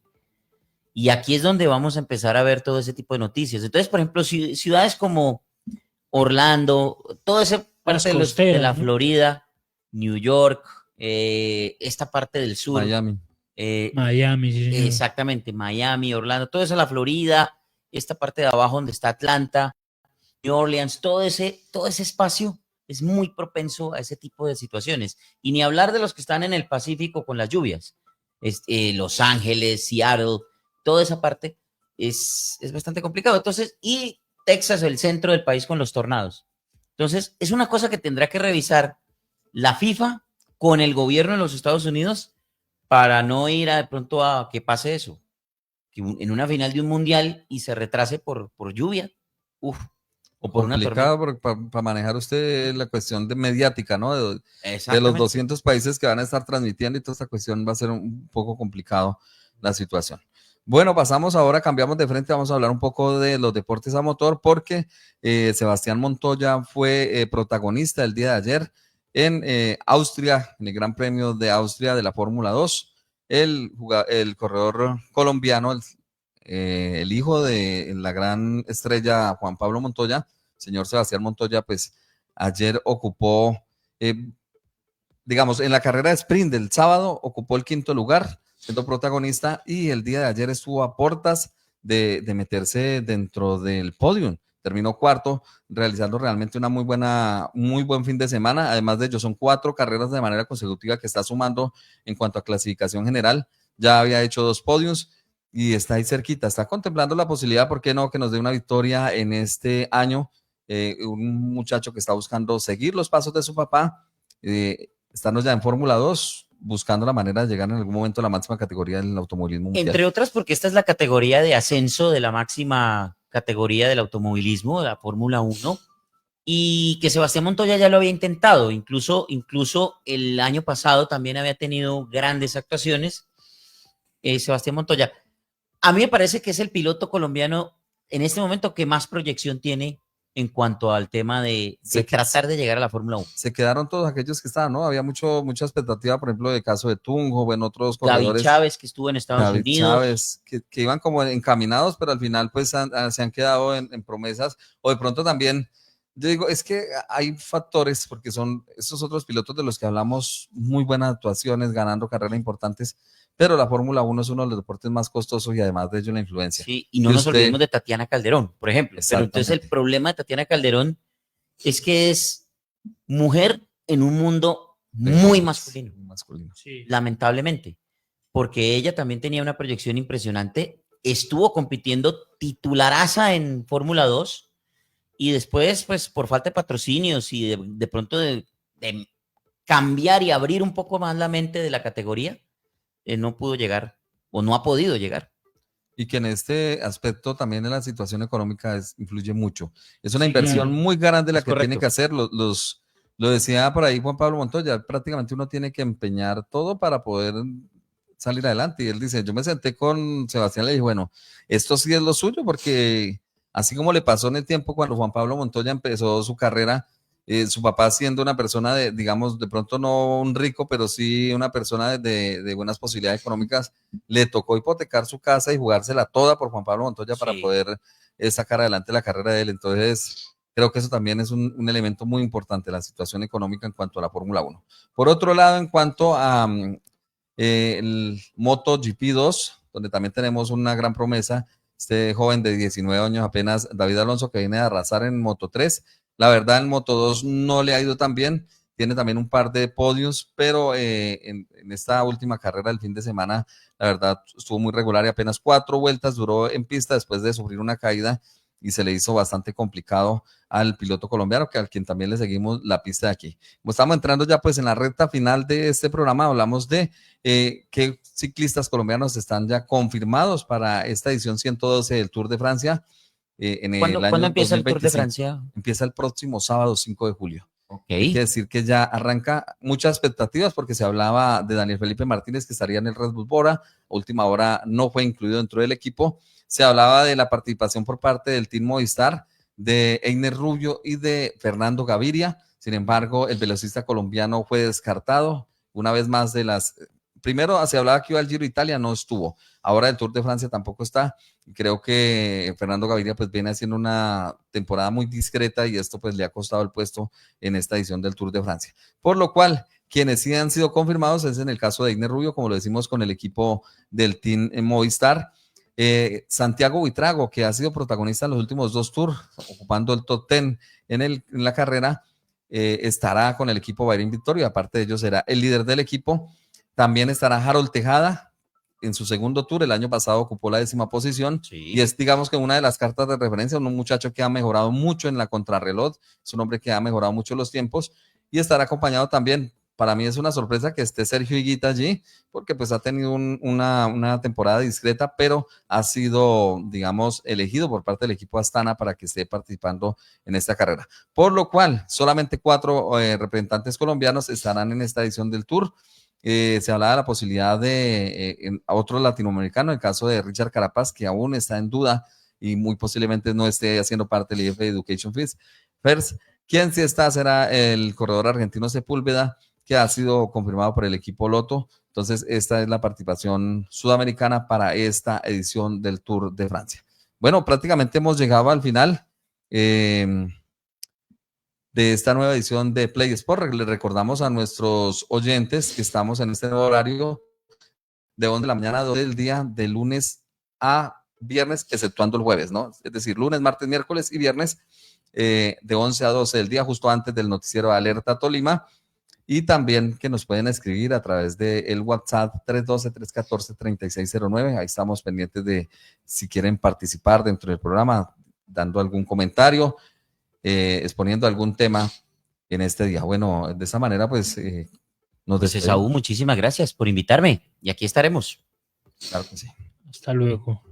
Y aquí es donde vamos a empezar a ver todo ese tipo de noticias. Entonces, por ejemplo, ciudades como Orlando, toda esa parte de costeras, la ¿no? Florida, New York, esta parte del sur, Miami. Miami, sí, señor. exactamente, Miami, Orlando, toda esa la Florida, esta parte de abajo donde está Atlanta, New Orleans, todo ese espacio es muy propenso a ese tipo de situaciones. Y ni hablar de los que están en el Pacífico con las lluvias. Los Ángeles, Seattle, toda esa parte es bastante complicado. Entonces, y Texas, el centro del país con los tornados. Entonces, es una cosa que tendrá que revisar la FIFA con el gobierno de los Estados Unidos para no ir de pronto a que pase eso. Que en una final de un mundial y se retrase por lluvia. Uf. O por una tormenta. Complicado para manejar usted la cuestión de mediática, ¿no? De los Exactamente. 200 países que van a estar transmitiendo y toda esta cuestión va a ser un poco complicado la situación. Bueno, pasamos ahora, cambiamos de frente, vamos a hablar un poco de los deportes a motor porque Sebastián Montoya fue protagonista el día de ayer en Austria, en el Gran Premio de Austria de la Fórmula 2. El corredor colombiano, el hijo de la gran estrella Juan Pablo Montoya, señor Sebastián Montoya, pues ayer ocupó, digamos, en la carrera de sprint del sábado, ocupó el 5º lugar, siendo protagonista, y el día de ayer estuvo a puertas de meterse dentro del podium. Terminó 4º, realizando realmente muy buen fin de semana. Además de ello, son 4 carreras de manera consecutiva que está sumando en cuanto a clasificación general. Ya había hecho 2 podiums y está ahí cerquita. Está contemplando la posibilidad, ¿por qué no?, que nos dé una victoria en este año. Un muchacho que está buscando seguir los pasos de su papá, estando ya en Fórmula 2, buscando la manera de llegar en algún momento a la máxima categoría del automovilismo mundial. Entre otras porque esta es la categoría de ascenso de la máxima categoría del automovilismo, de la Fórmula 1, y que Sebastián Montoya ya lo había intentado, incluso el año pasado también había tenido grandes actuaciones. Sebastián Montoya, a mí me parece que es el piloto colombiano en este momento que más proyección tiene en cuanto al tema de tratar de llegar a la Fórmula 1. Se quedaron todos aquellos que estaban, ¿no? Había mucha expectativa, por ejemplo, del caso de Tunjo, en otros corredores. David Chávez, que estuvo en Estados Unidos. Chávez, que iban como encaminados, pero al final pues se han quedado en promesas. O de pronto también, yo digo, es que hay factores, porque son estos otros pilotos de los que hablamos, muy buenas actuaciones, ganando carreras importantes, pero la Fórmula 1 es uno de los deportes más costosos y además de ello la influencia. Sí, y no nos olvidemos de Tatiana Calderón, por ejemplo. Pero entonces el problema de Tatiana Calderón es que es mujer en un mundo muy masculino. Sí. Lamentablemente, porque ella también tenía una proyección impresionante, estuvo compitiendo titularaza en Fórmula 2 y después, pues por falta de patrocinios y de pronto de cambiar y abrir un poco más la mente de la categoría, no pudo llegar o no ha podido llegar. Y que en este aspecto también en la situación económica influye mucho. Es una inversión muy grande la que tiene que hacer. Lo decía por ahí Juan Pablo Montoya, prácticamente uno tiene que empeñar todo para poder salir adelante. Y él dice, yo me senté con Sebastián y le dije, bueno, esto sí es lo suyo, porque así como le pasó en el tiempo cuando Juan Pablo Montoya empezó su carrera, su papá siendo una persona digamos, de pronto no un rico, pero sí una persona de buenas posibilidades económicas, le tocó hipotecar su casa y jugársela toda por Juan Pablo Montoya para poder sacar adelante la carrera de él. Entonces, creo que eso también es un elemento muy importante, la situación económica en cuanto a la Fórmula 1. Por otro lado, en cuanto a el MotoGP 2, donde también tenemos una gran promesa, este joven de 19 años apenas, David Alonso, que viene a arrasar en Moto 3. La verdad, en Moto 2 no le ha ido tan bien, tiene también un par de podios, pero en esta última carrera del fin de semana, la verdad, estuvo muy regular y apenas 4 vueltas duró en pista después de sufrir una caída y se le hizo bastante complicado al piloto colombiano, que al quien también le seguimos la pista de aquí. Como estamos entrando ya pues en la recta final de este programa, hablamos de qué ciclistas colombianos están ya confirmados para esta edición 112 del Tour de Francia. ¿Cuándo empieza 2025. el Tour de Francia? Empieza el próximo sábado 5 de julio. Okay. Hay que decir que ya arranca muchas expectativas porque se hablaba de Daniel Felipe Martínez que estaría en el Red Bull Bora, a última hora no fue incluido dentro del equipo. Se hablaba de la participación por parte del Team Movistar, de Einer Rubio y de Fernando Gaviria. Sin embargo, el velocista colombiano fue descartado. una vez más de las... Primero se hablaba que iba al Giro de Italia, no estuvo. Ahora el Tour de Francia tampoco está. Creo que Fernando Gaviria pues viene haciendo una temporada muy discreta y esto pues le ha costado el puesto en esta edición del Tour de Francia. Por lo cual, quienes sí han sido confirmados es en el caso de Igner Rubio, como lo decimos con el equipo del Team Movistar. Santiago Buitrago, que ha sido protagonista en los últimos 2 tours, ocupando el top 10 en la carrera, estará con el equipo Bahrein Victoria. Aparte de ello será el líder del equipo. También estará Harold Tejada en su segundo tour. El año pasado ocupó la 10ª posición. Sí. Y es, digamos, que una de las cartas de referencia, un muchacho que ha mejorado mucho en la contrarreloj. Es un hombre que ha mejorado mucho los tiempos. Y estará acompañado también, para mí es una sorpresa que esté Sergio Higuita allí, porque pues ha tenido una temporada discreta, pero ha sido, digamos, elegido por parte del equipo Astana para que esté participando en esta carrera. Por lo cual, solamente 4 representantes colombianos estarán en esta edición del Tour. Se hablaba de la posibilidad de otro latinoamericano, el caso de Richard Carapaz, que aún está en duda y muy posiblemente no esté haciendo parte del IF Education First. Quien sí está será el corredor argentino Sepúlveda, que ha sido confirmado por el equipo Loto. Entonces, esta es la participación sudamericana para esta edición del Tour de Francia. Bueno, prácticamente hemos llegado al final de esta nueva edición de Play Sport. Les recordamos a nuestros oyentes que estamos en este nuevo horario de 11 de la mañana a 2 del día, de lunes a viernes, exceptuando el jueves, ¿no? Es decir, lunes, martes, miércoles y viernes, de 11 a 12 del día, justo antes del noticiero de Alerta Tolima. Y también que nos pueden escribir a través del WhatsApp 312-314-3609. Ahí estamos pendientes de si quieren participar dentro del programa, dando algún comentario, exponiendo algún tema en este día. Bueno, de esa manera, pues, nos Pues despedimos. Esaú, muchísimas gracias por invitarme y aquí estaremos. Claro que sí. Hasta luego.